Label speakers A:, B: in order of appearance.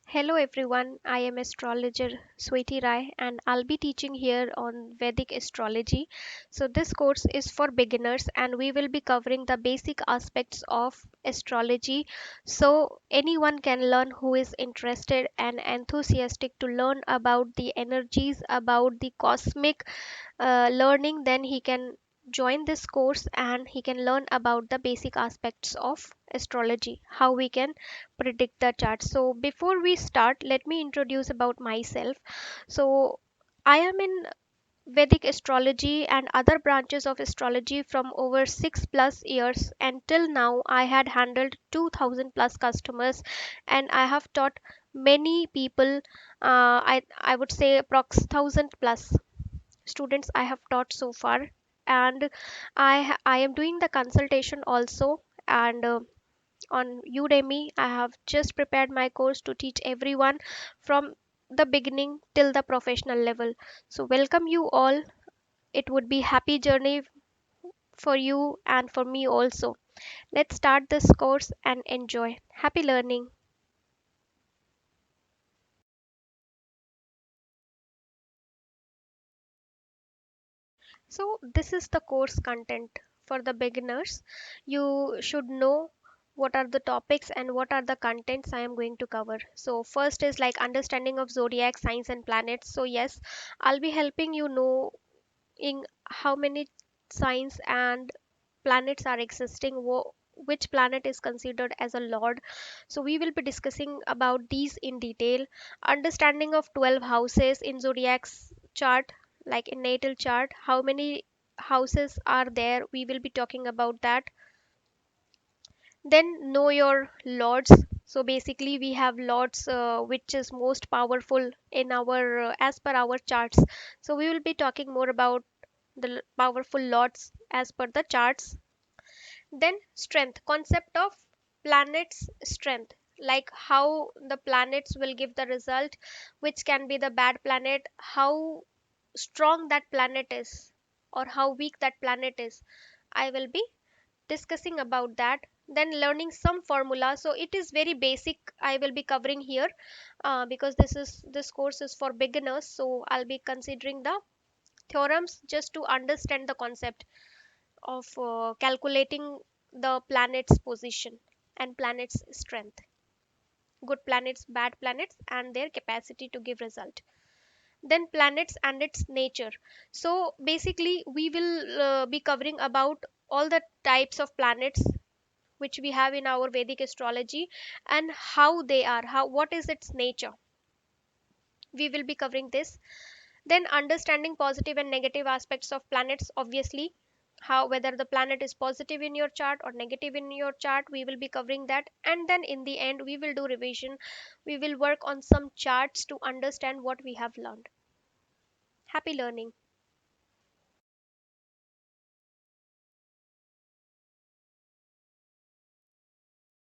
A: Hello everyone, I am astrologer Sweeti Rai and I'll be teaching here on Vedic Astrology. So this course is for beginners and we will be covering the basic aspects of astrology so anyone can learn who is interested and enthusiastic to learn about the energies, about the cosmic learning, then he can join this course and he can learn about the basic aspects of astrology, how we can predict the chart. So before we start, let me introduce about myself. So I am in Vedic astrology and other branches of astrology from over 6 plus years, and till now I had handled 2000 plus customers and I have taught many people. I would say approx 1000 plus students I have taught so far, and I am doing the consultation also, and on Udemy I have just prepared my course to teach everyone from the beginning till the professional level. So welcome you all. It would be happy journey for you and for me also. Let's start this course and enjoy. Happy learning. So, this is the course content for the beginners. You should know what are the topics and what are the contents I am going to cover. So, first is like understanding of zodiac signs and planets. So, yes, I'll be helping you know in how many signs and planets are existing, which planet is considered as a lord. So we will be discussing about these in detail. Understanding of 12 houses in zodiac's chart, like in natal chart, how many houses are there, we will be talking about that. Then know your lords. So basically we have lords, which is most powerful in our as per our charts. So we will be talking more about the powerful lords as per the charts. Then strength, concept of planets strength, like how the planets will give the result, which can be the bad planet, how strong that planet is or how weak that planet is. I will be discussing about that. Then learning some formula, so it is very basic I will be covering here, because this course is for beginners, so I'll be considering the theorems just to understand the concept of calculating the planet's position and planet's strength, good planets, bad planets, and their capacity to give result. Then planets and its nature. So basically we will be covering about all the types of planets which we have in our Vedic astrology and how they are, how what is its nature. We will be covering this. Then understanding positive and negative aspects of planets, obviously, how whether the planet is positive in your chart or negative in your chart, we will be covering that. And then in the end we will do revision. We will work on some charts to understand what we have learned. Happy learning.